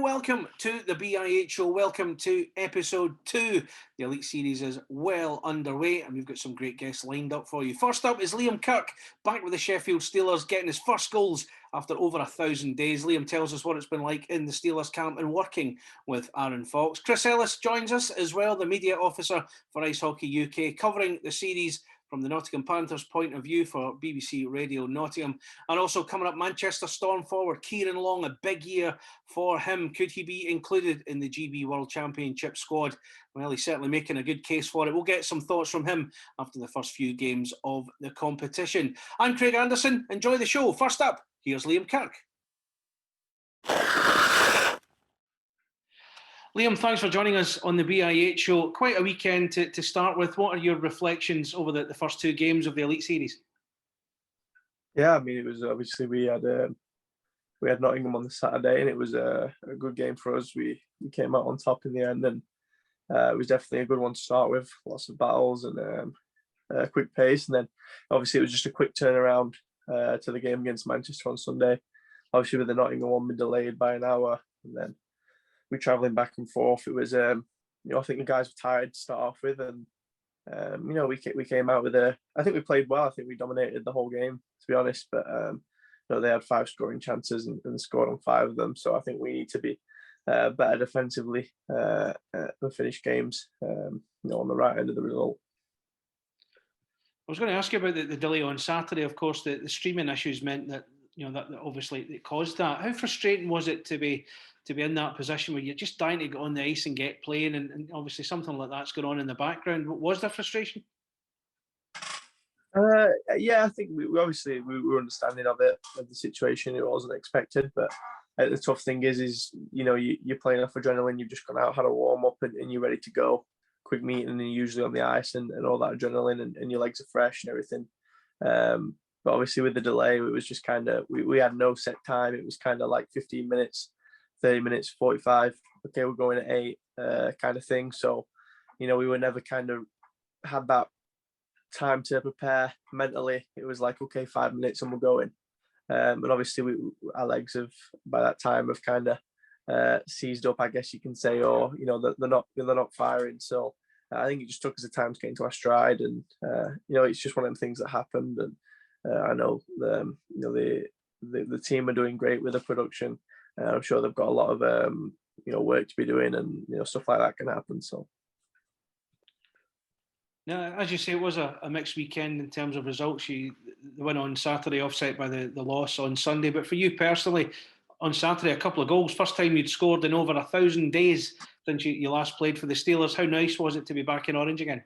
Welcome to the BIH show. Welcome to episode 2. The Elite Series is well underway and we've got some great guests lined up for you. First up is Liam Kirk, back with the Sheffield Steelers, getting his first goals after over 1,000 days. Liam tells us what it's been like in the Steelers camp and working with Aaron Fox. Chris Ellis joins us as well, the media officer for Ice Hockey UK, covering the series from the Nottingham Panthers' point of view for BBC Radio Nottingham. And also coming up, Manchester Storm forward Ciaran Long, a big year for him. Could he be included in the GB World Championship squad? Well, he's certainly making a good case for it. We'll get some thoughts from him after the first few games of the competition. I'm Craig Anderson. Enjoy the show. First up, here's Liam Kirk. Liam, thanks for joining us on the BIH show. Quite a weekend to start with. What are your reflections over the first 2 games of the Elite Series? Yeah, I mean, it was obviously we had Nottingham on the Saturday, and it was a good game for us. We came out on top in the end, and it was definitely a good one to start with. Lots of battles and a quick pace, and then obviously it was just a quick turnaround to the game against Manchester on Sunday. Obviously, with the Nottingham one being delayed by an hour, and then we travelling back and forth. It was, I think the guys were tired to start off with, and we came out with I think we played well. I think we dominated the whole game, to be honest. But they had 5 scoring chances and scored on 5 of them. So I think we need to be better defensively and finish games, on the right end of the result. I was going to ask you about the delay on Saturday. Of course, the streaming issues meant that that obviously it caused that. How frustrating was it to be in that position where you're just dying to get on the ice and get playing, and obviously something like that's going on in the background? Was there frustration? Yeah, I think we were understanding of the situation. It wasn't expected, but the tough thing is you're playing off adrenaline. You've just gone out, had a warm up, and you're ready to go. Quick meeting, and you're usually on the ice, and all that adrenaline, and your legs are fresh and everything. But obviously with the delay, it was just kind of, we had no set time. It was kind of like 15 minutes, 30 minutes, 45. Okay, we're going at 8 kind of thing. So, we were never kind of had that time to prepare mentally. It was like, okay, 5 minutes and we're going. And obviously our legs by that time have kind of seized up, I guess you can say, or, they're not firing. So I think it just took us a time to get into our stride, and, it's just one of the things that happened. And I know the team are doing great with the production. I'm sure they've got a lot of work to be doing, and stuff like that can happen. So now, as you say, it was a mixed weekend in terms of results. The win on Saturday offset by the loss on Sunday. But for you personally, on Saturday, a couple of goals. First time you'd scored in over 1,000 days since you last played for the Steelers. How nice was it to be back in Orange again?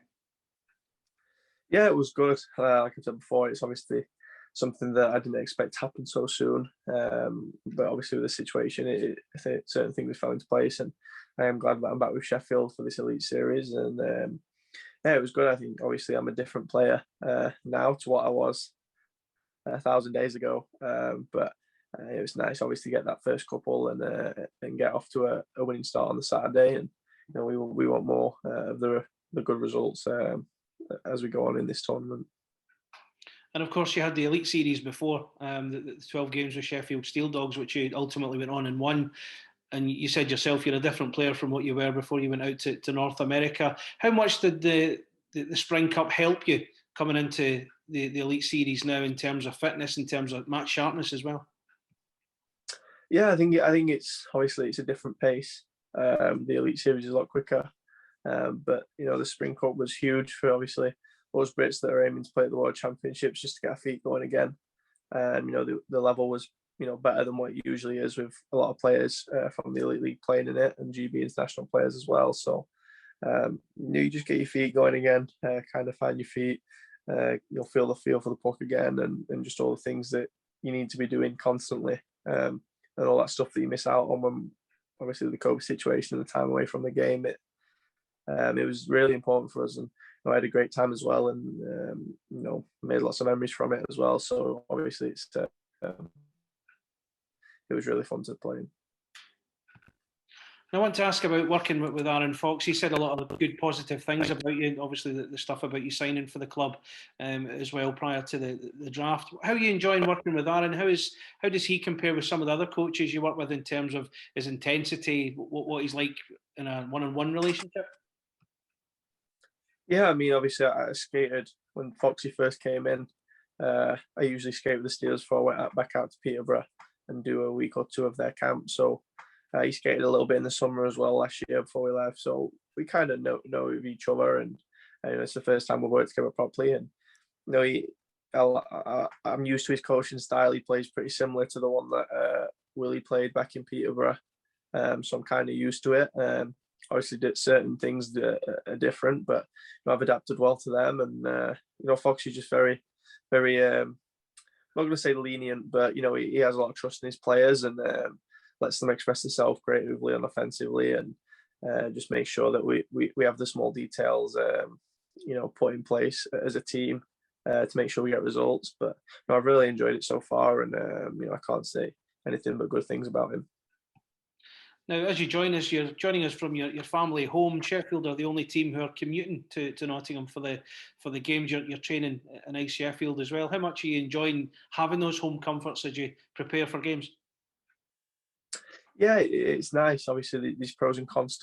Yeah, it was good. Like I said before, it's obviously something that I didn't expect to happen so soon. But obviously with the situation, I think certain things fell into place, and I am glad that I'm back with Sheffield for this Elite Series. And yeah, it was good. I think obviously I'm a different player now to what I was 1,000 days ago. But it was nice, obviously, to get that first couple and get off to a winning start on the Saturday. And we want more of the good results as we go on in this tournament. And of course, you had the Elite Series before, the 12 games with Sheffield Steel Dogs, which you ultimately went on and won. And you said yourself you're a different player from what you were before you went out to North America. How much did the Spring Cup help you coming into the Elite Series now in terms of fitness, in terms of match sharpness as well? Yeah, I think it's obviously it's a different pace. The Elite Series is a lot quicker, but the Spring Cup was huge for obviously those Brits that are aiming to play at the World Championships, just to get our feet going again. The level was better than what it usually is, with a lot of players from the Elite League playing in it, and GB international players as well. So you just get your feet going again, kind of find your feet. You'll feel the feel for the puck again, and just all the things that you need to be doing constantly, and all that stuff that you miss out on when obviously the COVID situation and the time away from the game. It was really important for us, and I had a great time as well, and made lots of memories from it as well. So obviously it was really fun to play in. I want to ask about working with Aaron Fox. He said a lot of good, positive things about you. Obviously, the stuff about you signing for the club as well prior to the draft. How are you enjoying working with Aaron? How does he compare with some of the other coaches you work with in terms of his intensity, what he's like in a one-on-one relationship? Yeah, I mean, obviously, I skated when Foxy first came in. I usually skate with the Steelers before I went back out to Peterborough and do a week or two of their camp. So he skated a little bit in the summer as well last year before we left. So we kind of know of each other, and it's the first time we've worked together properly. And I'm used to his coaching style. He plays pretty similar to the one that Willie played back in Peterborough. So I'm kind of used to it. Obviously, certain things that are different, but I've adapted well to them. And Foxy's just very, very. I'm not going to say lenient, but he has a lot of trust in his players and lets them express themselves creatively and offensively, and just make sure that we have the small details, put in place as a team to make sure we get results. But I've really enjoyed it so far, and I can't say anything but good things about him. Now, as you join us, you're joining us from your family home. Sheffield are the only team who are commuting to Nottingham for the games. You're training in East Sheffield as well. How much are you enjoying having those home comforts as you prepare for games? Yeah, it's nice. Obviously, there's pros and cons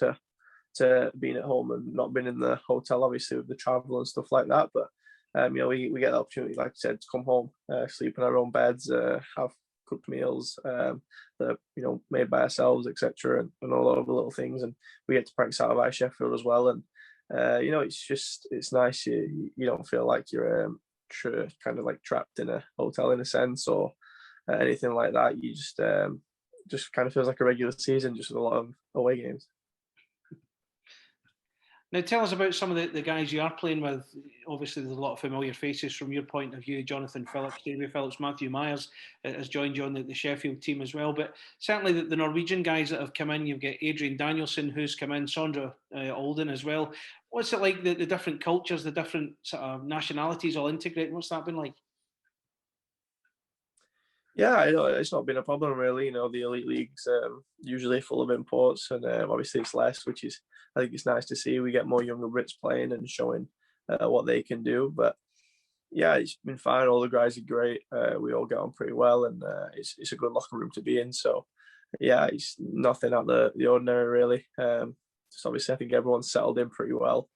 to being at home and not being in the hotel, obviously, with the travel and stuff like that. But we get the opportunity, like I said, to come home, sleep in our own beds, have cooked meals that are made by ourselves, etc., and all over little things. And we get to practice out of Sheffield as well. And it's nice. You don't feel like you're kind of like trapped in a hotel in a sense or anything like that. You just kind of feels like a regular season, just with a lot of away games. Now, tell us about some of the guys you are playing with. Obviously, there's a lot of familiar faces from your point of view. Jonathan Phillips, David Phillips, Matthew Myers has joined you on the Sheffield team as well. But certainly the Norwegian guys that have come in, you've got Adrian Danielson who's come in, Sondra Alden as well. What's it like, the different cultures, the different sort of nationalities all integrating? What's that been like? Yeah, it's not been a problem really. The elite leagues usually full of imports, and obviously it's less, which is I think it's nice to see. We get more younger Brits playing and showing what they can do. But yeah, it's been fine. All the guys are great. We all get on pretty well, and it's a good locker room to be in. So yeah, it's nothing out the ordinary really. Just obviously I think everyone's settled in pretty well.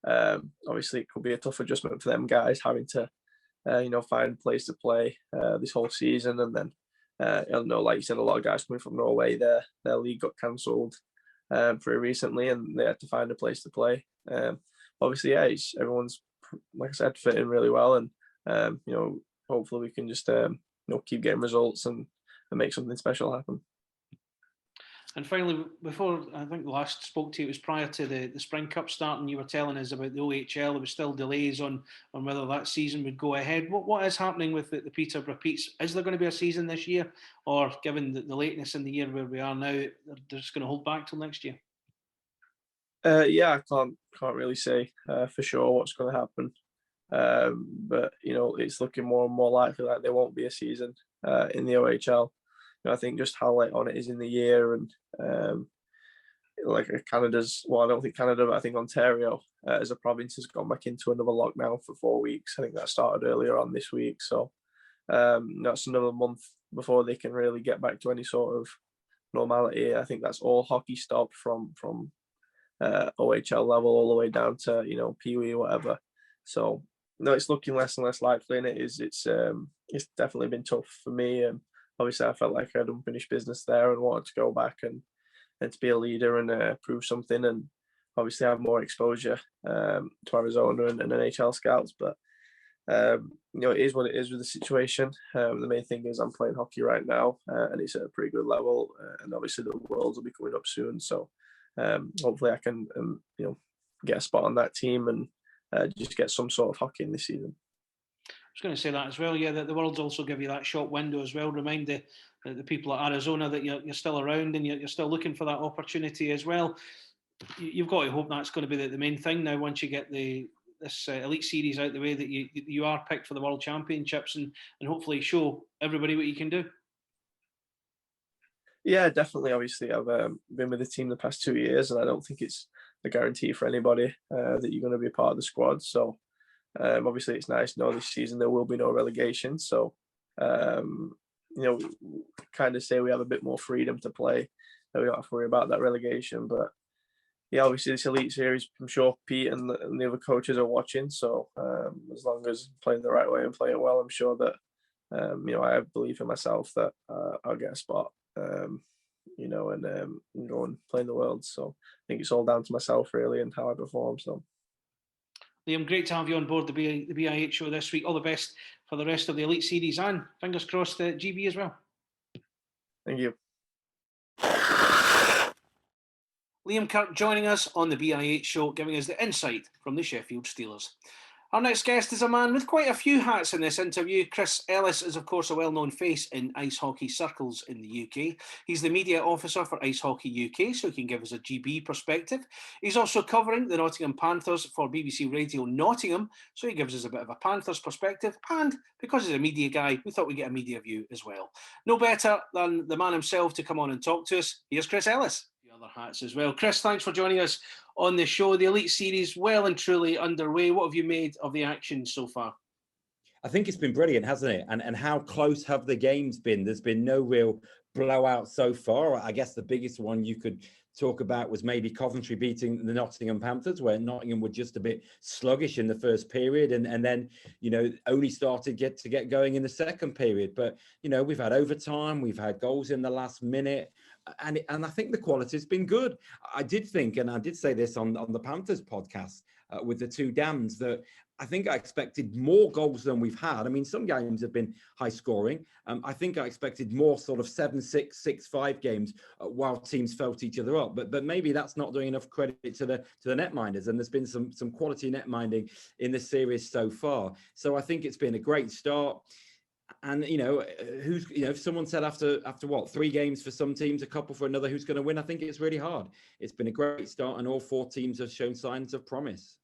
Obviously it could be a tough adjustment for them guys having to find a place to play this whole season. And then, like you said, a lot of guys coming from Norway, their league got cancelled pretty recently and they had to find a place to play. Obviously, yeah, everyone's, like I said, fitting really well. And, hopefully we can just, keep getting results and make something special happen. And finally, before I think the last spoke to you, it was prior to the Spring Cup starting. You were telling us about the OHL. There was still delays on whether that season would go ahead. What is happening with the Peterborough Petes? Is there going to be a season this year, or given the lateness in the year where we are now, they're just going to hold back till next year? Yeah, I can't really say for sure what's going to happen. But it's looking more and more likely that there won't be a season in the OHL. I think just how late on it is in the year, and like Canada's, well, I don't think Canada, but I think Ontario as a province has gone back into another lockdown for 4 weeks. I think that started earlier on this week, so that's another month before they can really get back to any sort of normality. I think that's all hockey stopped from OHL level all the way down to Pee Wee or whatever. So no, it's looking less and less likely, and it's definitely been tough for me. Obviously, I felt like I had unfinished business there and wanted to go back and to be a leader and prove something, and obviously have more exposure to Arizona and NHL scouts. But it is what it is with the situation. The main thing is I'm playing hockey right now, and it's at a pretty good level. And obviously the Worlds will be coming up soon, so hopefully I can get a spot on that team and just get some sort of hockey in this season. I was going to say that as well. Yeah, the Worlds also give you that short window as well. Remind the people at Arizona that you're still around and you're still looking for that opportunity as well. You've got to hope that's going to be the main thing now. Once you get this elite series out the way, that you are picked for the World Championships and hopefully show everybody what you can do. Yeah, definitely. Obviously, I've been with the team the past 2 years, and I don't think it's a guarantee for anybody that you're going to be a part of the squad. So obviously, it's nice to know this season there will be no relegation. So um, kind of say we have a bit more freedom to play. That we don't have to worry about that relegation. But yeah, obviously this elite series, I'm sure Pete and the other coaches are watching. So as long as playing the right way and playing well, I'm sure that I have belief in myself that I'll get a spot. And go and play in the world. So I think it's all down to myself really and how I perform. So Liam, great to have you on board the BIH show this week. All the best for the rest of the Elite Series and fingers crossed the GB as well. thank you. Liam Kirk joining us on the BIH show, giving us the insight from the Sheffield Steelers. Our next guest is a man with quite a few hats in this interview. Chris Ellis is, of course, a well-known face in ice hockey circles in the UK. He's the media officer for Ice Hockey UK, so he can give us a GB perspective. He's also covering the Nottingham Panthers for BBC Radio Nottingham, so he gives us a bit of a Panthers perspective. And because he's a media guy, we thought we'd get a media view as well. No better than the man himself to come on and talk to us. Here's Chris Ellis. The other hats as well. Chris, thanks for joining us on the show. The Elite Series well and truly underway. What have you made of the action so far? I think it's been brilliant, hasn't it? And how close have the games been? There's been no real blowout so far. I guess the biggest one you could talk about was maybe Coventry beating the Nottingham Panthers, where Nottingham were just a bit sluggish in the first period and then, only started to get going in the second period. But, we've had overtime, we've had goals in the last minute. And I think the quality has been good. I did think, and I did say this on the Panthers podcast with the two Dams, that I think I expected more goals than we've had. I mean, some games have been high scoring. I think I expected more sort of 7-6, 6-5 games while teams felt each other up. But maybe that's not doing enough credit to the netminders. And there's been some quality netminding in the series so far. So I think it's been a great start. And if someone said after what 3 games for some teams, a couple for another, who's going to win? I think it's really hard. It's been a great start, and all 4 teams have shown signs of promise.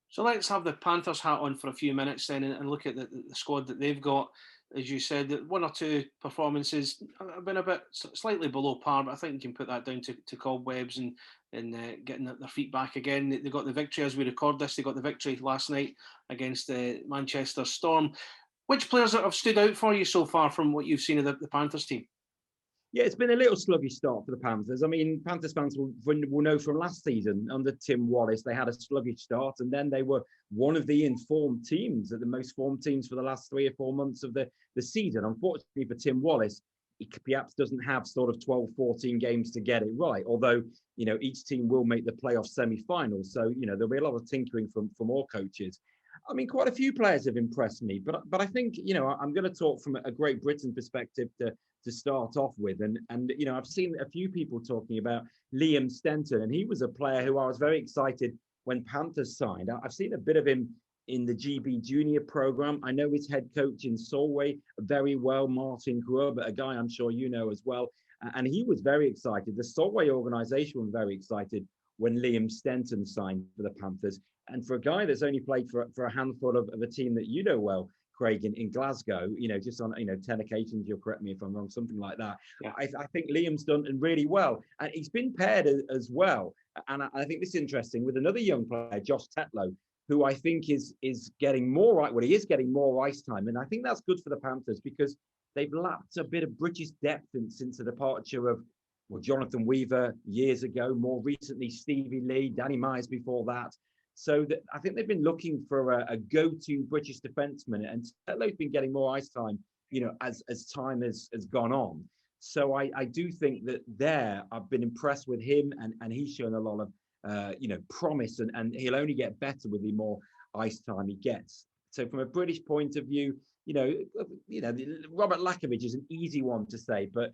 So let's have the Panthers hat on for a few minutes then, and look at the squad that they've got. As you said, that 1 or 2 performances have been a bit slightly below par, but I think you can put that down to cobwebs and getting their feet back again. They got the victory as we record this. They got the victory last night against the Manchester Storm. Which players have stood out for you so far from what you've seen of the Panthers team? Yeah, it's been a little sluggish start for the Panthers. I mean, Panthers fans will know from last season under Tim Wallace, they had a sluggish start, and then they were one of the informed teams, the most formed teams for the last 3 or 4 months of the season. Unfortunately for Tim Wallace, he perhaps doesn't have sort of 12, 14 games to get it right, although, each team will make the playoff semi-finals. So, there'll be a lot of tinkering from all coaches. I mean, quite a few players have impressed me, but I think, I'm going to talk from a Great Britain perspective to start off with. And I've seen a few people talking about Liam Stenton, and he was a player who I was very excited when Panthers signed. I've seen a bit of him in the GB junior program. I know his head coach in Solway very well, Martin Gruber, a guy I'm sure you know as well. And he was very excited. The Solway organisation was very excited when Liam Stenton signed for the Panthers. And for a guy that's only played for a handful of a team that you know well, Craig, in Glasgow, just on 10 occasions, you'll correct me if I'm wrong, something like that. Yeah. I think Liam's done really well, and he's been paired as well. And I think this is interesting with another young player, Josh Tetlow, who I think is getting more right. Well, he is getting more ice time, and I think that's good for the Panthers because they've lacked a bit of British depth since the departure of Jonathan Weaver years ago. More recently, Stevie Lee, Danny Myers before that. So I think they've been looking for a go-to British defenseman, and Tetlow's been getting more ice time, as time has gone on. So I do think that I've been impressed with him, and he's shown a lot of, promise, and he'll only get better with the more ice time he gets. So from a British point of view, Robert Lakovic is an easy one to say, but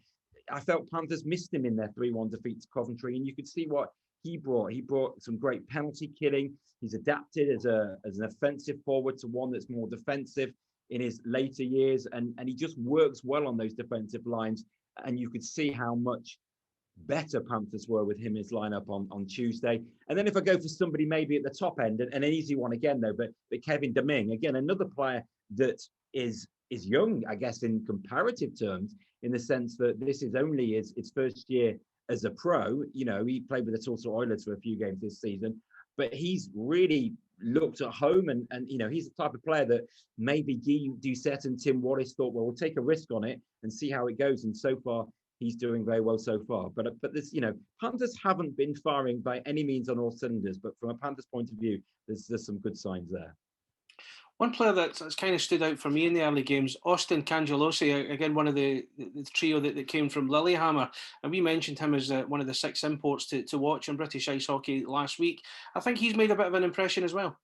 I felt Panthers missed him in their 3-1 defeat to Coventry, and you could see what he brought. He brought some great penalty killing. He's adapted as an offensive forward to one that's more defensive in his later years, and he just works well on those defensive lines. And you could see how much better Panthers were with him in his lineup on Tuesday. And then if I go for somebody maybe at the top end, and an easy one again though, but Kevin Deming, again, another player that is is young, I guess, in comparative terms, in the sense that this is only his first year as a pro. You know, he played with the Tulsa Oilers for a few games this season, but he's really looked at home, and you know, he's the type of player that maybe Guy Doucette and Tim Wallace thought, well, we'll take a risk on it and see how it goes. And so far, he's doing very well so far. But this, you know, Panthers haven't been firing by any means on all cylinders, but from a Panthers point of view, there's some good signs there. One player that's kind of stood out for me in the early games, Austin Cangelosi, again, one of the trio that came from Lillehammer. And we mentioned him as one of the 6 imports to watch in British ice hockey last week. I think he's made a bit of an impression as well.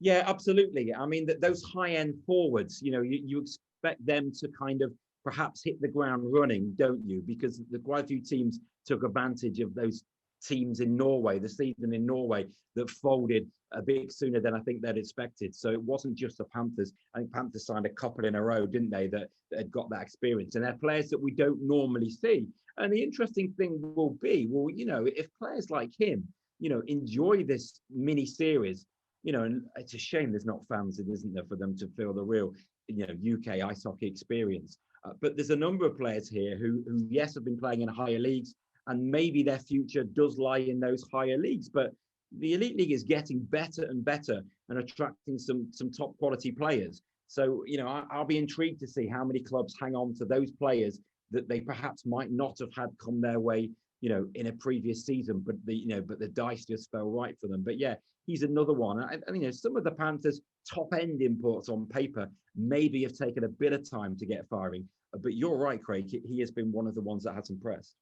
Yeah, absolutely. I mean, those high-end forwards, you know, you expect them to kind of perhaps hit the ground running, don't you? Because quite a few teams took advantage of those teams in Norway, the season in Norway, that folded a bit sooner than I think they'd expected. So it wasn't just the Panthers. I think Panthers signed a couple in a row, didn't they, that had got that experience. And they're players that we don't normally see. And the interesting thing will be, well, you know, if players like him, you know, enjoy this mini series, you know, and it's a shame there's not fans, isn't there, for them to feel the real, you know, UK ice hockey experience. But there's a number of players here who, yes, have been playing in higher leagues, and maybe their future does lie in those higher leagues. But the Elite League is getting better and better and attracting some top quality players. So, you know, I'll be intrigued to see how many clubs hang on to those players that they perhaps might not have had come their way, you know, in a previous season, but the dice just fell right for them. But yeah, he's another one. And you know, some of the Panthers' top end imports on paper maybe have taken a bit of time to get firing. But you're right, Craig. He has been one of the ones that has impressed.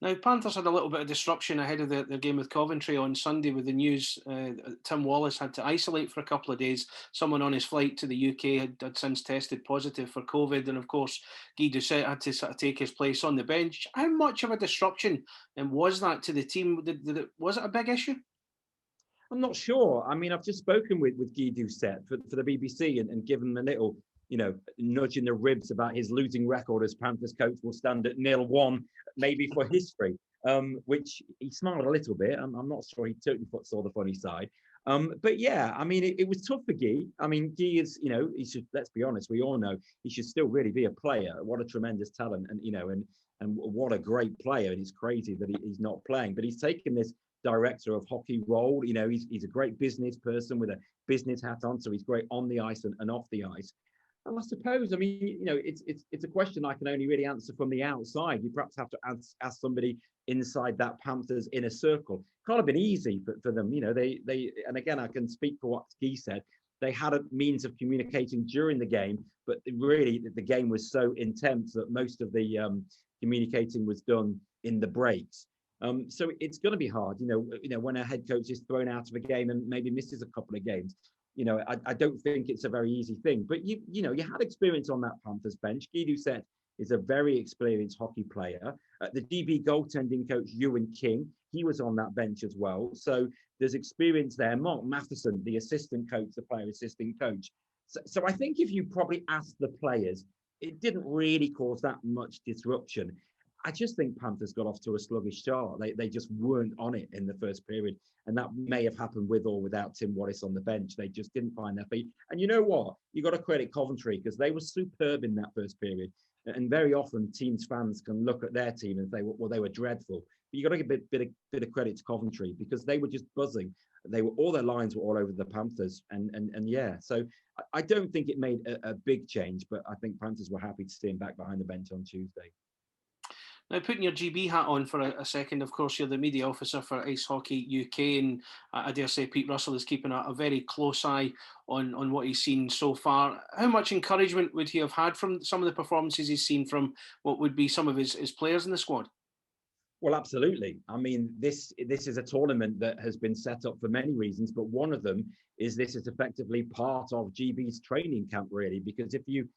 Now, Panthers had a little bit of disruption ahead of their game with Coventry on Sunday with the news. Tim Wallace had to isolate for a couple of days. Someone on his flight to the UK had since tested positive for COVID. And of course, Guy Doucette had to sort of take his place on the bench. How much of a disruption was that to the team? Was it a big issue? I'm not sure. I mean, I've just spoken with Guy Doucette for the BBC and given him a little, you know, nudge in the ribs about his losing record as Panthers coach will stand at 0-1, maybe for history, which he smiled a little bit. I'm not sure he totally saw the funny side. But yeah, I mean, it was tough for Guy. I mean, Guy is, you know, he should, let's be honest, we all know he should still really be a player. What a tremendous talent, and, you know, and what a great player. And it's crazy that he's not playing, but he's taken this director of hockey role. You know, he's a great business person with a business hat on, so he's great on the ice and off the ice. And I suppose, I mean, you know, it's a question I can only really answer from the outside. You perhaps have to ask somebody inside that Panthers inner circle. Can't have been easy for them. You know, they and again, I can speak for what Guy said. They had a means of communicating during the game, but really the game was so intense that most of the communicating was done in the breaks. So it's going to be hard, you know, when a head coach is thrown out of a game and maybe misses a couple of games. You know, I don't think it's a very easy thing. But you know, you had experience on that Panthers bench. Guy Doucette is a very experienced hockey player. The GB goaltending coach Ewan King, he was on that bench as well. So there's experience there. Mark Matheson, the assistant coach, the player assistant coach. So I think if you probably ask the players, it didn't really cause that much disruption. I just think Panthers got off to a sluggish start. They just weren't on it in the first period. And that may have happened with or without Tim Wallace on the bench. They just didn't find their feet. And you know what? You got to credit Coventry because they were superb in that first period. And very often teams fans can look at their team and say, well, they were dreadful. But you got to give a bit of credit to Coventry because they were just buzzing. All their lines were all over the Panthers. And yeah, so I don't think it made a big change, but I think Panthers were happy to see him back behind the bench on Tuesday. Now, putting your GB hat on for a second, of course, you're the media officer for Ice Hockey UK, and I dare say Pete Russell is keeping a very close eye on what he's seen so far. How much encouragement would he have had from some of the performances he's seen from what would be some of his players in the squad? Well, absolutely. I mean, this is a tournament that has been set up for many reasons, but one of them is this is effectively part of GB's training camp, really, because if you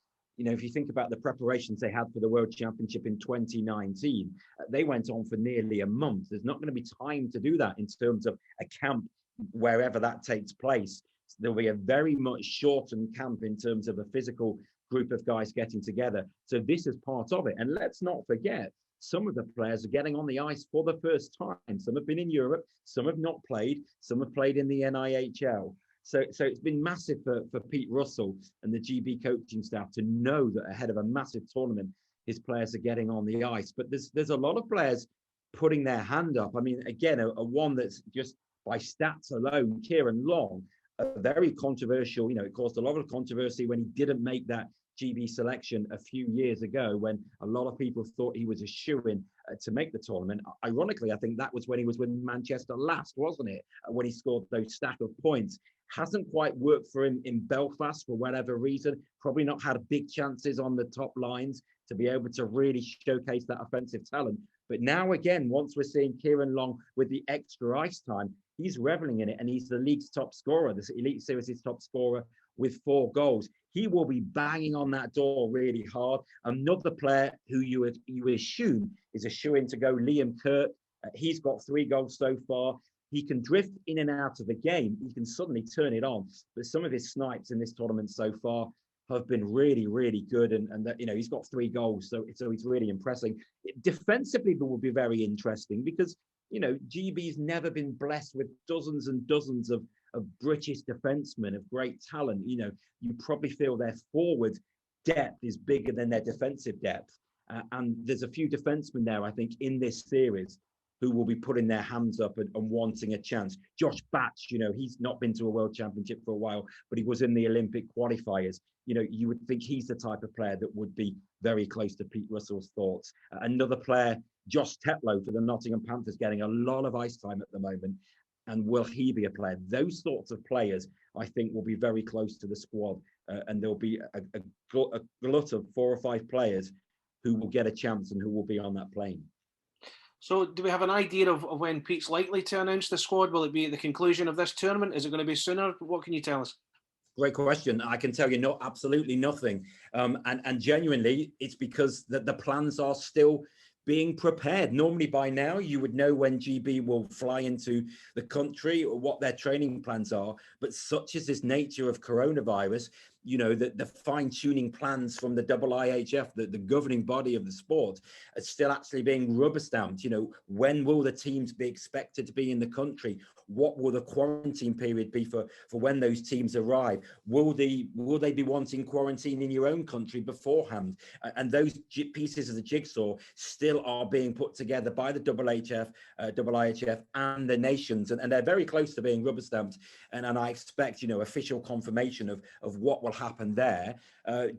think about the preparations they had for the World Championship in 2019, they went on for nearly a month. There's not going to be time to do that in terms of a camp wherever that takes place. There'll be a very much shortened camp in terms of a physical group of guys getting together. So this is part of it. And let's not forget, some of the players are getting on the ice for the first time. Some have been in Europe, some have not played, some have played in the NIHL. So it's been massive for Pete Russell and the GB coaching staff to know that ahead of a massive tournament, his players are getting on the ice. But there's a lot of players putting their hand up. I mean, again, a one that's just by stats alone, Ciaran Long, a very controversial, it caused a lot of controversy when he didn't make that GB selection a few years ago, when a lot of people thought he was a shoo-in to make the tournament. Ironically, I think that was when he was with Manchester last, wasn't it? When he scored those stack of points. Hasn't quite worked for him in Belfast for whatever reason. Probably not had big chances on the top lines to be able to really showcase that offensive talent. But now again, once we're seeing Ciaran Long with the extra ice time, he's reveling in it, and he's the league's top scorer, the Elite Series' top scorer with 4 goals. He will be banging on that door really hard. Another player who you assume is a shoo-in to go, Liam Kirk. He's got 3 goals so far. He can drift in and out of the game. He can suddenly turn it on. But some of his snipes in this tournament so far have been really, really good. And that, he's got 3 goals. So he's really impressing. Defensively, it will be very interesting because, GB's never been blessed with dozens and dozens of British defensemen of great talent. You probably feel their forward depth is bigger than their defensive depth. And there's a few defensemen there, I think, in this series who will be putting their hands up and wanting a chance. Josh Batch, he's not been to a World Championship for a while, but he was in the Olympic qualifiers. You would think he's the type of player that would be very close to Pete Russell's thoughts. Another player, Josh Tetlow for the Nottingham Panthers, getting a lot of ice time at the moment. And will he be a player? Those sorts of players, I think, will be very close to the squad. And there'll be a glut of 4 or 5 players who will get a chance and who will be on that plane. So do we have an idea of when Pete's likely to announce the squad? Will it be at the conclusion of this tournament? Is it going to be sooner? What can you tell us? Great question. I can tell you absolutely nothing. And genuinely, it's because the plans are still being prepared. Normally by now, you would know when GB will fly into the country or what their training plans are. But such is this nature of coronavirus, the fine-tuning plans from the IIHF, the governing body of the sport, are still actually being rubber stamped. When will the teams be expected to be in the country? What will the quarantine period be for when those teams arrive? Will they be wanting quarantine in your own country beforehand? And those pieces of the jigsaw still are being put together by the IIHF and the nations, and they're very close to being rubber stamped. And I expect official confirmation of what will happen there.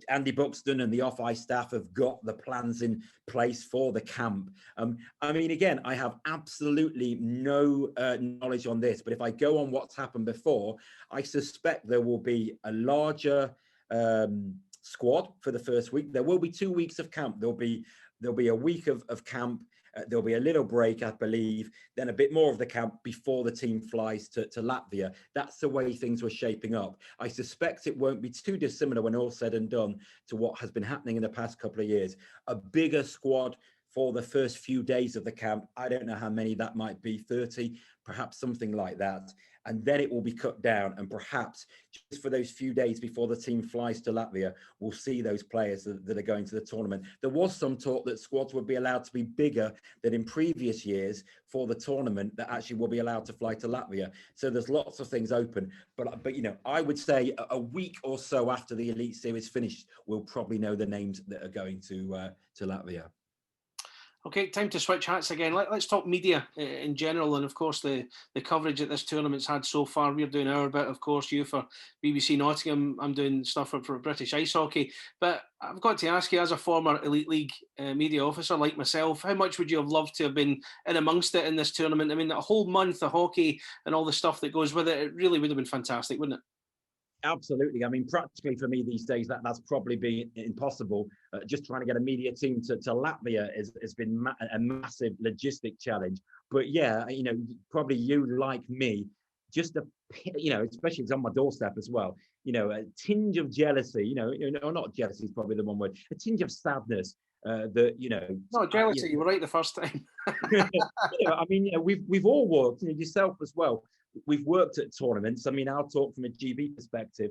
Andy Buxton and the off-ice staff have got the plans in place for the camp. Again, I have absolutely no knowledge on this, but if I go on what's happened before, I suspect there will be a larger squad for the first week. There will be 2 weeks of camp. There'll be a week of camp. There'll be a little break, I believe, then a bit more of the camp before the team flies to Latvia. That's the way things were shaping up. I suspect it won't be too dissimilar when all said and done to what has been happening in the past couple of years. A bigger squad for the first few days of the camp. I don't know how many that might be, 30, perhaps something like that. And then it will be cut down, and perhaps just for those few days before the team flies to Latvia, we'll see those players that are going to the tournament. There was some talk that squads would be allowed to be bigger than in previous years for the tournament that actually will be allowed to fly to Latvia. So there's lots of things open. But I would say a week or so after the Elite Series finished, we'll probably know the names that are going to Latvia. Okay, time to switch hats again. Let's talk media in general, and of course the coverage that this tournament's had so far. We're doing our bit, of course, you for BBC Nottingham. I'm doing stuff for British Ice Hockey. But I've got to ask you, as a former Elite League media officer like myself, how much would you have loved to have been in amongst it in this tournament? I mean, a whole month of hockey and all the stuff that goes with it, it really would have been fantastic, wouldn't it? Absolutely. I mean, practically for me these days, that's probably been impossible. Just trying to get a media team to Latvia has been a massive logistic challenge. But yeah, probably you like me, just especially it's on my doorstep as well. A tinge of jealousy. Or not jealousy is probably the one word. A tinge of sadness. No, jealousy. You were right the first time. We've all worked. Yourself as well. We've worked at tournaments. I mean, I'll talk from a GB perspective.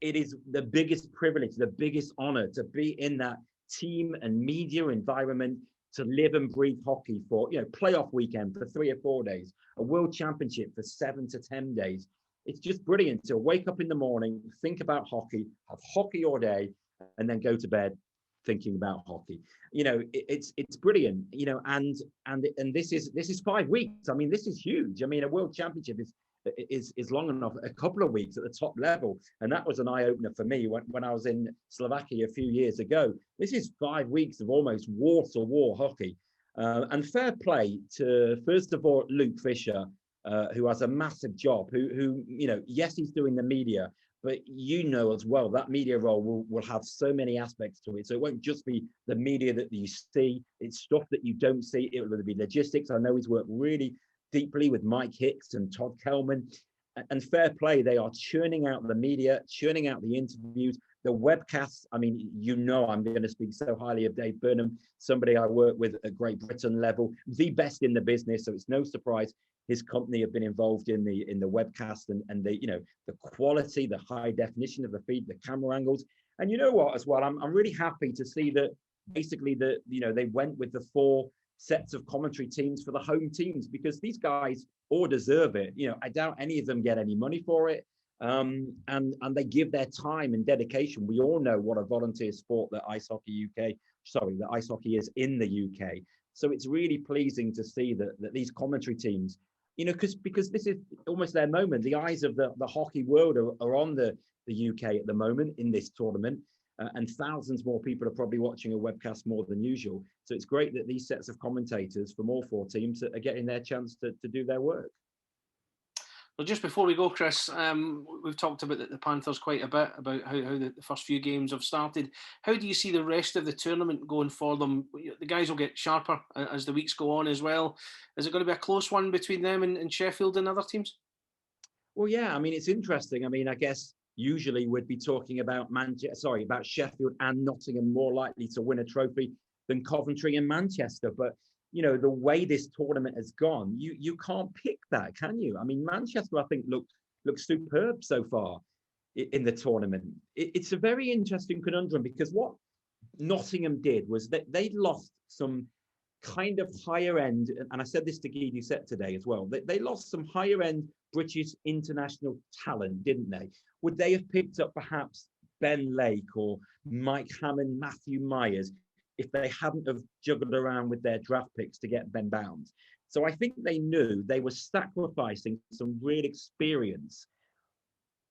It is the biggest privilege, the biggest honor to be in that team and media environment, to live and breathe hockey for, playoff weekend for 3 or 4 days, a world championship for 7 to 10 days. It's just brilliant to wake up in the morning, think about hockey, have hockey all day, and then go to bed thinking about hockey. It's brilliant. And this is 5 weeks. I mean, this is huge. I mean, a world championship is long enough, a couple of weeks at the top level. And that was an eye-opener for me when I was in Slovakia a few years ago. This is 5 weeks of almost wall-to-wall hockey. And fair play to, first of all, Luke Fisher, who has a massive job, who yes, he's doing the media, but as well, that media role will have so many aspects to it. So it won't just be the media that you see, it's stuff that you don't see. It will be logistics. I know he's worked really deeply with Mike Hicks and Todd Kelman, and fair play, they are churning out the media, churning out the interviews, the webcasts. I mean, I'm going to speak so highly of Dave Burnham, somebody I work with at Great Britain level, the best in the business. So it's no surprise his company have been involved in the webcast and the quality, the high definition of the feed, the camera angles. And you know what, as well, I'm really happy to see that basically they went with the 4 sets of commentary teams for the home teams, because these guys all deserve it. I doubt any of them get any money for it. And they give their time and dedication. We all know what a volunteer sport that ice hockey is in the UK. So it's really pleasing to see that these commentary teams, because this is almost their moment. The eyes of the hockey world are on the UK at the moment in this tournament. And thousands more people are probably watching a webcast more than usual. So it's great that these sets of commentators from all 4 teams are getting their chance to do their work. Well, just before we go, Chris, we've talked about the Panthers quite a bit, about how the first few games have started. How do you see the rest of the tournament going for them? The guys will get sharper as the weeks go on as well. Is it going to be a close one between them and Sheffield and other teams? Well, yeah, I mean, it's interesting. I mean, I guess usually we'd be talking about about Sheffield and Nottingham more likely to win a trophy than Coventry and Manchester. But the way this tournament has gone, you can't pick that, can you? I mean, Manchester, I think, looks superb so far in the tournament. It's a very interesting conundrum, because what Nottingham did was that they lost some kind of higher end, and I said this to Guy Doucette today as well, they lost some higher end British international talent, didn't they? Would they have picked up perhaps Ben Lake or Mike Hammond, Matthew Myers, if they hadn't have juggled around with their draft picks to get Ben Bounds? So I think they knew they were sacrificing some real experience.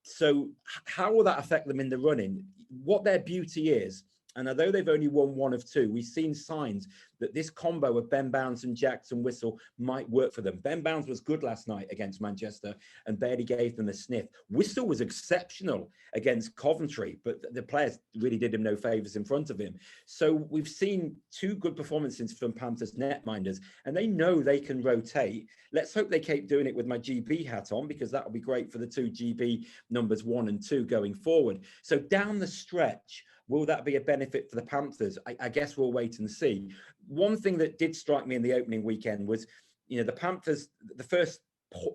So how will that affect them in the running? What their beauty is, and although they've only won 1 of 2, we've seen signs that this combo of Ben Bounds and Jackson Whistle might work for them. Ben Bounds was good last night against Manchester and barely gave them a sniff. Whistle was exceptional against Coventry, but the players really did him no favours in front of him. So we've seen 2 good performances from Panthers netminders, and they know they can rotate. Let's hope they keep doing it with my GB hat on, because that will be great for the 2 GB numbers 1 and 2 going forward. So down the stretch, will that be a benefit for the Panthers? I guess we'll wait and see. One thing that did strike me in the opening weekend was, the Panthers, the first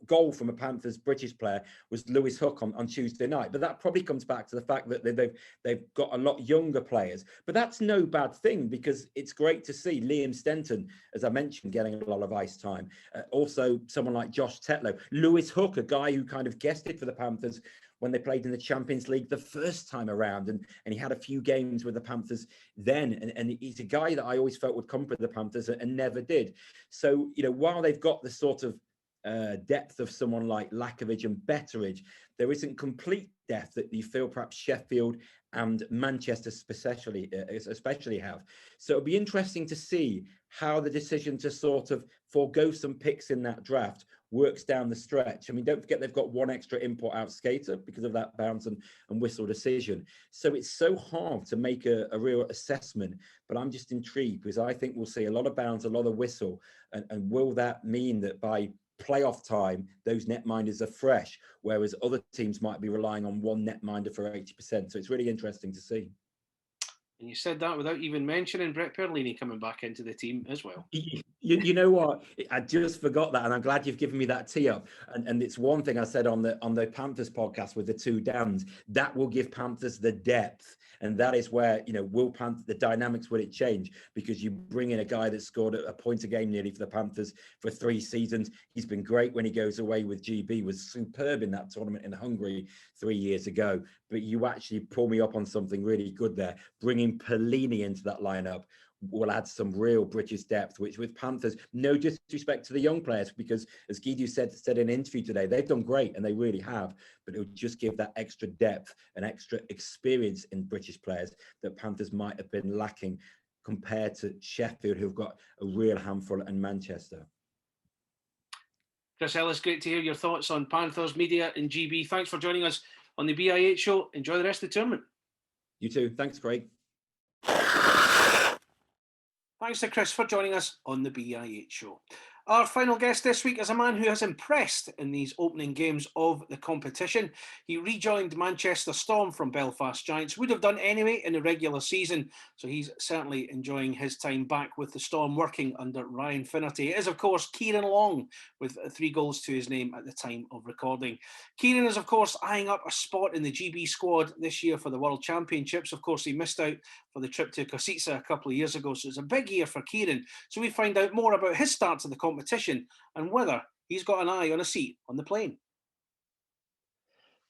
goal from a Panthers British player was Lewis Hook on Tuesday night. But that probably comes back to the fact that they've got a lot younger players. But that's no bad thing, because it's great to see Liam Stenton, as I mentioned, getting a lot of ice time. Also, someone like Josh Tetlow. Lewis Hook, a guy who kind of guested for the Panthers when they played in the Champions League the first time around, and he had a few games with the Panthers then, and he's a guy that I always felt would come for the Panthers and never did. So, while they've got the sort of depth of someone like Lakovic and Betteridge, there isn't complete depth that you feel perhaps Sheffield and Manchester especially have. So it'll be interesting to see how the decision to sort of forego some picks in that draft works down the stretch. I mean, don't forget they've got 1 extra import out skater because of that Bounds and Whistle decision. So it's so hard to make a real assessment, but I'm just intrigued, because I think we'll see a lot of Bounds, a lot of Whistle, and will that mean that by playoff time, those netminders are fresh, whereas other teams might be relying on 1 netminder for 80%. So it's really interesting to see. And you said that without even mentioning Brett Perlini coming back into the team as well. You know what? I just forgot that, and I'm glad you've given me that tee up. And it's one thing I said on the Panthers podcast with the two Dans, that will give Panthers the depth. And that is where, will the dynamics, will it change? Because you bring in a guy that scored a point a game nearly for the Panthers for 3 seasons. He's been great when he goes away with GB, was superb in that tournament in Hungary 3 years ago. But you actually pull me up on something really good there. Bringing Pelini into that lineup will add some real British depth, which with Panthers, no disrespect to the young players, because as Guido said in an interview today, they've done great and they really have, but it would just give that extra depth and extra experience in British players that Panthers might have been lacking compared to Sheffield, who've got a real handful, and Manchester. Chris Ellis, great to hear your thoughts on Panthers, media and GB. Thanks for joining us on the BI8 show. Enjoy the rest of the tournament. You too. Thanks, Craig. Thanks to Chris for joining us on the BI8 show. Our final guest this week is a man who has impressed in these opening games of the competition. He rejoined Manchester Storm from Belfast Giants, would have done anyway in the regular season, so he's certainly enjoying his time back with the Storm working under Ryan Finnerty. It is, of course, Ciaran Long, with 3 goals to his name at the time of recording. Ciaran is, of course, eyeing up a spot in the GB squad this year for the World Championships. Of course, he missed out for the trip to Kosice a couple of years ago, so it's a big year for Ciaran. So we find out more about his start to the competition and whether he's got an eye on a seat on the plane.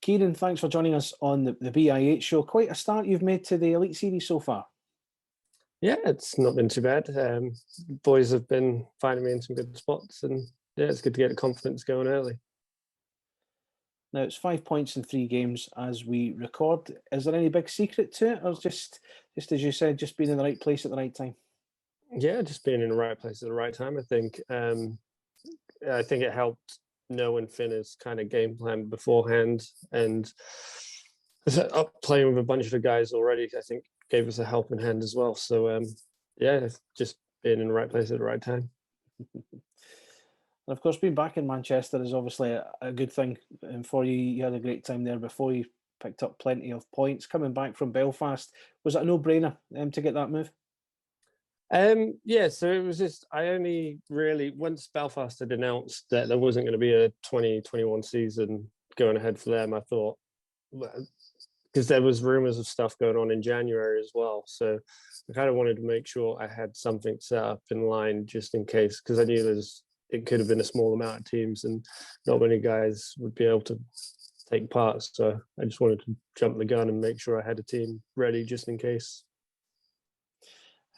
Ciaran, thanks for joining us on the BI8 show. Quite a start you've made to the Elite Series so far. Yeah, it's not been too bad. Boys have been finding me in some good spots, and yeah, it's good to get the confidence going early. Now, it's 5 points in 3 games as we record. Is there any big secret to it, or just as you said, just being in the right place at the right time? Yeah, just being in the right place at the right time, I think. I think it helped knowing Finner's kind of game plan beforehand, and playing with a bunch of the guys already, I think, gave us a helping hand as well. So, yeah, just being in the right place at the right time. And of course, being back in Manchester is obviously a good thing for you. You had a great time there before. You picked up plenty of points. Coming back from Belfast, was it a no-brainer to get that move? Yeah, so it was just, I only really, once Belfast had announced that there wasn't going to be a 2021 season going ahead for them, I thought, because there was rumours of stuff going on in January as well. So I kind of wanted to make sure I had something set up in line just in case, because I knew it could have been a small amount of teams and not many guys would be able to take part. So I just wanted to jump the gun and make sure I had a team ready just in case.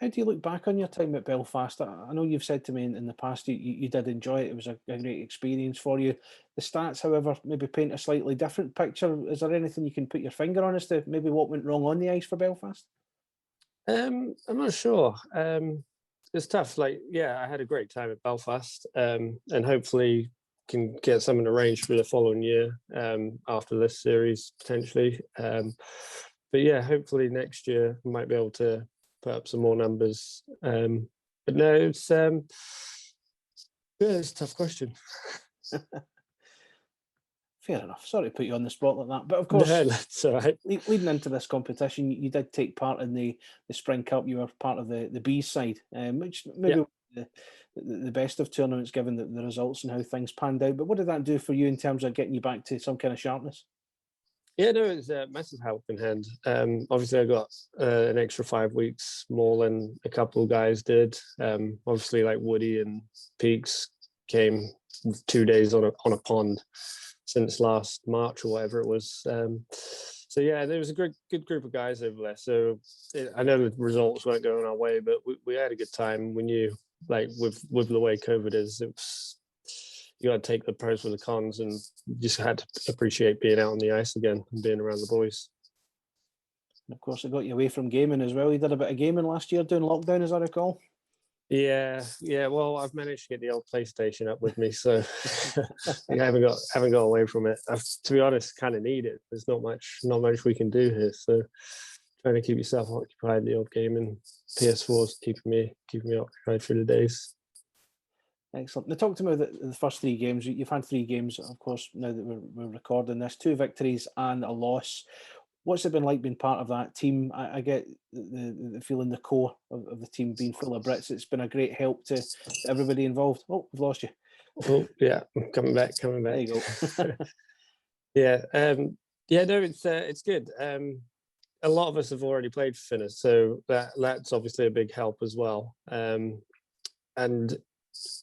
How do you look back on your time at Belfast? I know you've said to me in the past you did enjoy it. It was a great experience for you. The stats, however, maybe paint a slightly different picture. Is there anything you can put your finger on as to maybe what went wrong on the ice for Belfast? I'm not sure. It's tough. Like, yeah, I had a great time at Belfast, and hopefully can get something arranged for the following year after this series potentially. But yeah, hopefully next year we might be able to put up some more numbers. But no, it's a tough question. Fair enough. Sorry to put you on the spot like that. But of course, no, that's all right. Leading into this competition, you did take part in the Spring Cup. You were part of the Bees side, which maybe the best of tournaments given the results and how things panned out. But what did that do for you in terms of getting you back to some kind of sharpness? Yeah, no, it's a massive help in hand. Obviously, I got an extra 5 weeks more than a couple of guys did. Obviously, like Woody and Peaks came 2 days on a pond since last March or whatever it was. So yeah, there was a good group of guys over there. So I know the results weren't going our way, but we had a good time. We knew, like with the way COVID is, you got to take the pros with the cons, and you just had to appreciate being out on the ice again and being around the boys. And of course, it got you away from gaming as well. You did a bit of gaming last year during lockdown, as I recall. Yeah. Well, I've managed to get the old PlayStation up with me, so I haven't got away from it. To be honest, kind of need it. There's not much we can do here, so trying to keep yourself occupied. The old gaming PS4's keeping me occupied for the days. Excellent. Now, talk to me about the first 3 games. You've had 3 games, of course, now that we're recording this. 2 victories and a loss. What's it been like being part of that team? I get the feeling the core of the team being full of Brits. It's been a great help to everybody involved. Oh, we've lost you. Oh, yeah, coming back. There you go. Yeah, yeah, no, it's good. A lot of us have already played for Finnish, so that's obviously a big help as well. And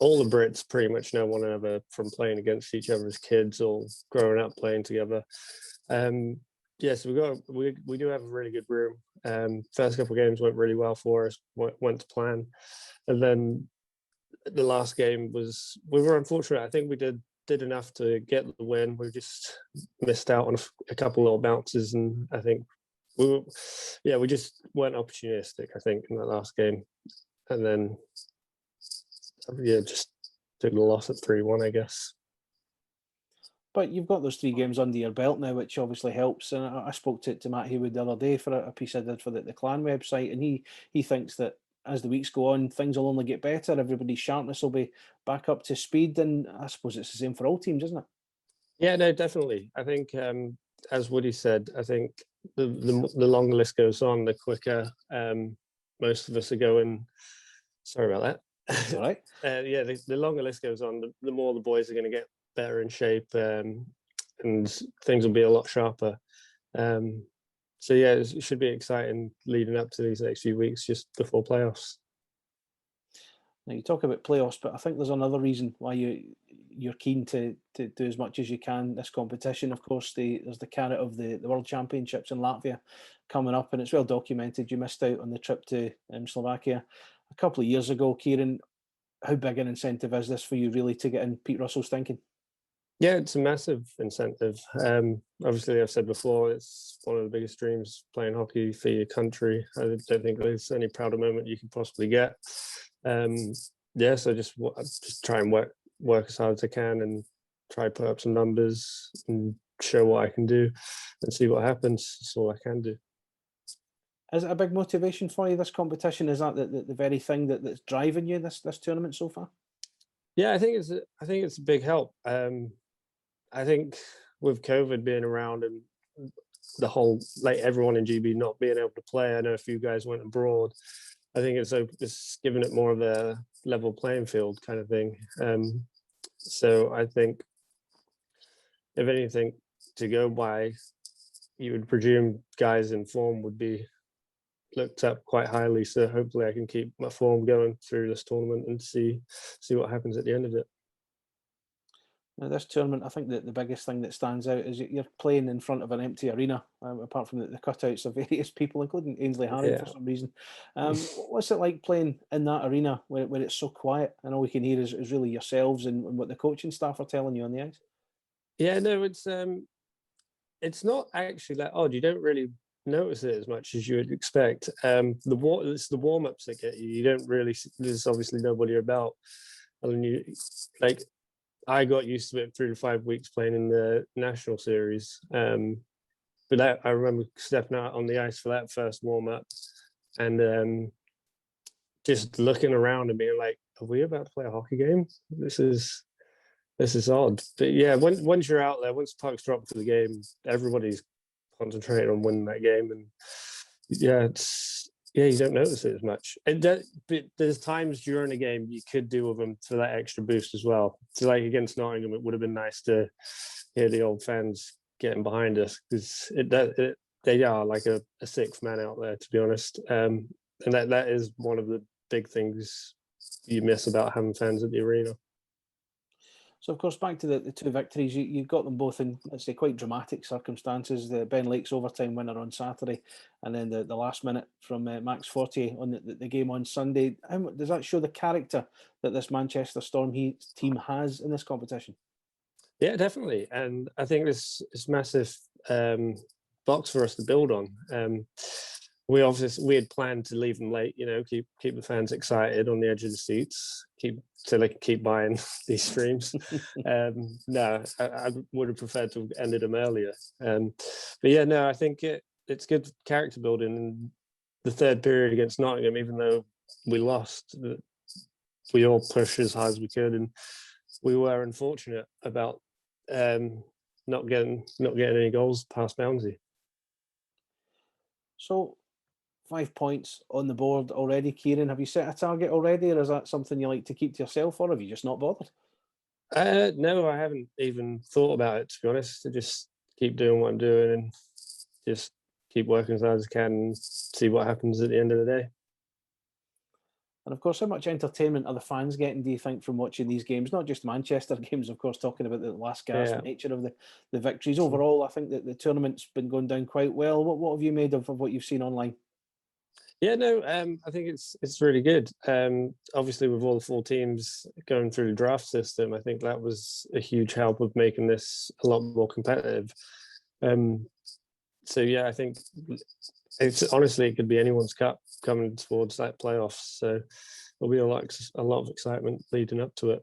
all the Brits pretty much know one another from playing against each other as kids or growing up playing together. Yes, we do have a really good room. First couple of games went really well for us, went to plan, and then the last game we were unfortunate. I think we did enough to get the win. We just missed out on a couple little bounces, and I think we just weren't opportunistic, I think, in that last game, and then just took the loss at 3-1, I guess. But you've got those 3 games under your belt now, which obviously helps. And I spoke to Matt Haywood the other day for a piece I did for the Clan website, and he thinks that as the weeks go on, things will only get better. Everybody's sharpness will be back up to speed, and I suppose it's the same for all teams, isn't it? Yeah, no, definitely. I think, as Woody said, I think the longer list goes on, the quicker most of us are going. Sorry about that. That's all right. Yeah, the longer list goes on, the more the boys are going to get better in shape, and things will be a lot sharper. So yeah, it should be exciting leading up to these next few weeks just before playoffs. Now you talk about playoffs, but I think there's another reason why you're keen to do as much as you can this competition. Of course, there's the carrot of the World Championships in Latvia coming up, and it's well documented. You missed out on the trip to Slovakia a couple of years ago, Ciaran. How big an incentive is this for you, really, to get in Pete Russell's thinking? Yeah, it's a massive incentive. Obviously, I've said before, it's one of the biggest dreams, playing hockey for your country. I don't think there's any prouder moment you could possibly get. Yeah, so just try and work as hard as I can and try to put up some numbers and show what I can do and see what happens. That's all I can do. Is it a big motivation for you, this competition? Is that the very thing that's driving you this tournament so far? Yeah, I think it's a big help. I think with COVID being around and the whole, like, everyone in GB not being able to play, I know a few guys went abroad. I think it's giving it more of a level playing field kind of thing. So I think, if anything to go by, you would presume guys in form would be looked up quite highly. So hopefully I can keep my form going through this tournament and see what happens at the end of it. Now, this tournament, I think that the biggest thing that stands out is you're playing in front of an empty arena, apart from the cutouts of various people, including Ainsley Harry for some reason. What's it like playing in that arena where it's so quiet and all we can hear is really yourselves and what the coaching staff are telling you on the ice? Yeah, no, it's not actually that odd. You don't really notice it as much as you would expect. It's the warm-ups that get you. You don't really. There's obviously nobody about, and I got used to it 3 to 5 weeks playing in the national series. But I remember stepping out on the ice for that first warm-up and just looking around and being like, "Are we about to play a hockey game? This is odd." But yeah, once you're out there, once pucks drop for the game, everybody's concentrating on winning that game, and you don't notice it as much. But there's times during a game you could do with them for that extra boost as well. So like against Nottingham, it would have been nice to hear the old fans getting behind us, because they are like a sixth man out there, to be honest. And that is one of the big things you miss about having fans at the arena. So, of course, back to the 2 victories, you got them both in, let's say, quite dramatic circumstances. The Ben Lake's overtime winner on Saturday, and then the last minute from Max Fortier on the game on Sunday. Does that show the character that this Manchester Storm team has in this competition? Yeah, definitely. And I think this is massive box for us to build on. We had planned to leave them late, keep the fans excited on the edge of the seats, so they can keep buying these streams. No, I would have preferred to have ended them earlier. But yeah, no, I think it's good character building. And the third period against Nottingham, even though we lost, we all pushed as hard as we could, and we were unfortunate about not getting any goals past boundary. So 5 points on the board already, Ciaran. Have you set a target already, or is that something you like to keep to yourself, or have you just not bothered? No, I haven't even thought about it, to be honest. I just keep doing what I'm doing and just keep working as hard as I can and see what happens at the end of the day. And of course, how much entertainment are the fans getting, do you think, from watching these games? Not just Manchester games, of course, talking about the last gasp nature of the victories. Overall, I think that the tournament's been going down quite well. What have you made of what you've seen online? Yeah, no, I think it's really good. Obviously, with all the 4 teams going through the draft system, I think that was a huge help of making this a lot more competitive. So yeah, I think it could be anyone's cup coming towards that playoffs. So there'll be a lot of excitement leading up to it.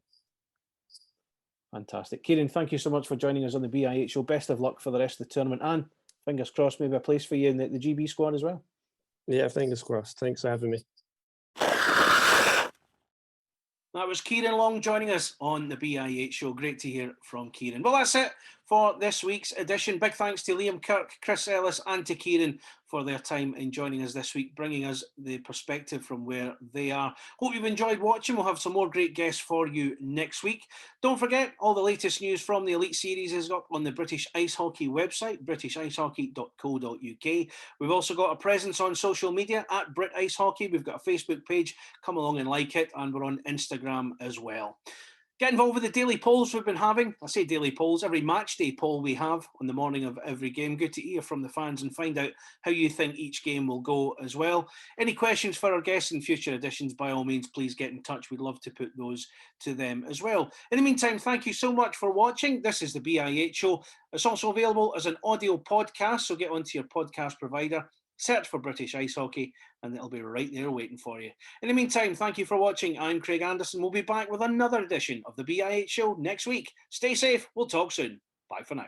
Fantastic. Ciaran, thank you so much for joining us on the BIH show. Best of luck for the rest of the tournament, and fingers crossed, maybe a place for you in the GB squad as well. Yeah, fingers crossed. Thanks for having me. That was Ciaran Long joining us on the BIH show. Great to hear from Ciaran. Well, that's it for this week's edition. Big thanks to Liam Kirk, Chris Ellis and to Ciaran for their time in joining us this week, bringing us the perspective from where they are. Hope you've enjoyed watching. We'll have some more great guests for you next week. Don't forget, all the latest news from the Elite Series is up on the British Ice Hockey website, britishicehockey.co.uk. We've also got a presence on social media at Brit Ice Hockey. We've got a Facebook page. Come along and like it. And we're on Instagram as well. Get involved with the daily polls we've been having. I say daily polls, every match day poll we have on the morning of every game. Good to hear from the fans and find out how you think each game will go as well. Any questions for our guests in future editions, by all means, please get in touch. We'd love to put those to them as well. In the meantime, thank you so much for watching. This is the BIH show. It's also available as an audio podcast, so get onto your podcast provider, search for British Ice Hockey, and it'll be right there waiting for you. In the meantime, thank you for watching. I'm Craig Anderson. We'll be back with another edition of the BIH show next week. Stay safe. We'll talk soon. Bye for now.